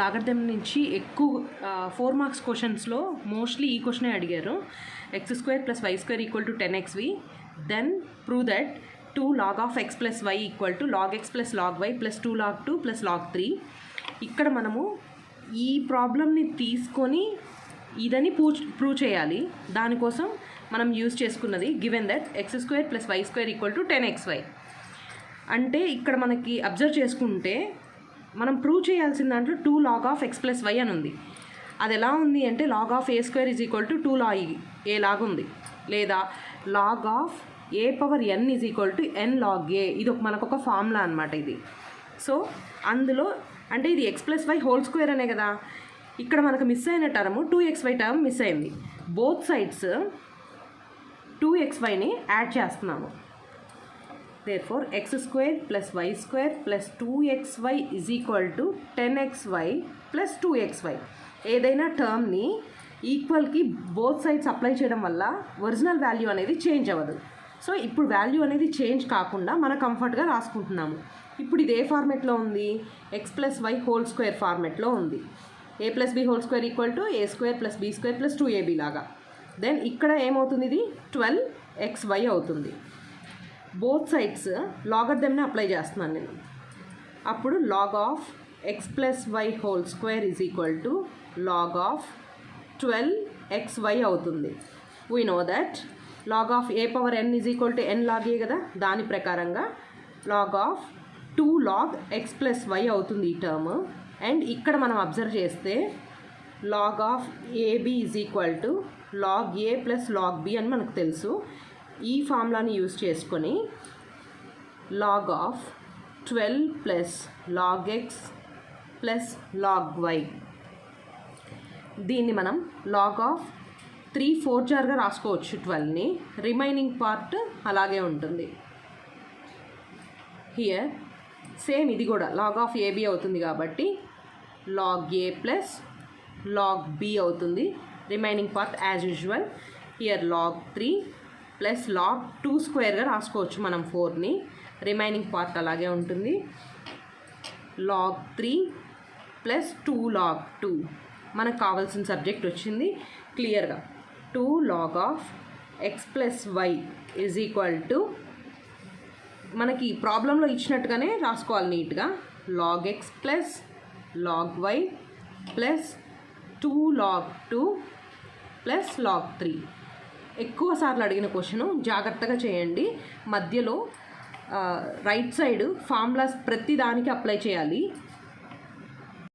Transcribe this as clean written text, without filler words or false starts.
Logarithm నుంచి ఎక్కువ 4 marks క్వశ్చన్స్లో mostly ఈ క్వశ్చనే అడిగారు. x² + y² = 10xv, then prove that 2 log of x + y = log x + log y + 2 log 2 + log 3. ఇక్కడ మనము ఈ ప్రాబ్లమ్ని తీసుకొని ఇదని ప్రూవ్ చేయాలి. దానికోసం మనం యూజ్ చేసుకున్నది given that x² + y² = 10xy. అంటే ఇక్కడ మనకి అబ్జర్వ్ చేసుకుంటే మనం ప్రూవ్ చేయాల్సిన దాంట్లో 2 log of x + y అని ఉంది. అది ఎలా ఉంది అంటే log of a² = 2 log a లాగా ఉంది, లేదా log of a⁴n = n log a. ఇది మనకొక ఫార్ములా అనమాట ఇది. సో అందులో అంటే ఇది x + y² అనే కదా, ఇక్కడ మనకు మిస్ అయిన టర్మ్ 2xy టర్మ్ మిస్ అయింది. బోత్ సైడ్స్ 2xyని యాడ్ చేస్తున్నాము. Therefore x² + y² + 2xy = 10xy + 2xy. ఏదైనా టర్మ్ని ఈక్వల్కి బోత్ సైడ్స్ అప్లై చేయడం వల్ల ఒరిజినల్ వాల్యూ అనేది చేంజ్ అవ్వదు. సో ఇప్పుడు వాల్యూ అనేది చేంజ్ కాకుండా మనం కంఫర్ట్గా రాసుకుంటున్నాము. ఇప్పుడు ఇది ఏ ఫార్మెట్లో ఉంది? x + y² ఫార్మెట్లో ఉంది. a + b² = a² + b² + 2ab లాగా. దెన్ ఇక్కడ ఏమవుతుంది? ఇది 12xy అవుతుంది. బోత్ సైడ్స్ లాగర్థమ్ని అప్లై చేస్తున్నాను నేను. అప్పుడు log of x + y² = log of 12xy అవుతుంది. We know that log of a⁴n = n log a కదా, దాని ప్రకారంగా log of 2 log x + y అవుతుంది ఈ టర్మ్. అండ్ ఇక్కడ మనం అబ్జర్వ్ చేస్తే log of ab = log a + log b అని మనకు తెలుసు. ఈ ఫార్ములాని యూజ్ చేసుకొని log of 12 + log x + log y, దీన్ని మనం log of 3/4 రాసుకోవచ్చు 12ని. రిమైనింగ్ పార్ట్ అలాగే ఉంటుంది. హియర్ సేమ్ ఇది కూడా log of ab అవుతుంది కాబట్టి log a + log b అవుతుంది. Remaining part as usual. Here log 3 + log 2² రాసుకోవచ్చు మనం 4ని. రిమైనింగ్ పార్ట్ అలాగే ఉంటుంది. log 3 + 2 log 2. మనకు కావాల్సిన సబ్జెక్ట్ వచ్చింది క్లియర్గా. 2 log of x + y = మనకి ప్రాబ్లంలో ఇచ్చినట్టుగానే రాసుకోవాలి నీట్గా. log x + log y + 2 log 2 + log 3. ఎక్కువ సార్లు అడిగిన క్వశ్చను, జాగ్రత్తగా చేయండి. మధ్యలో రైట్ సైడ్ ఫార్ములాస్ ప్రతి దానికి అప్లై చేయాలి.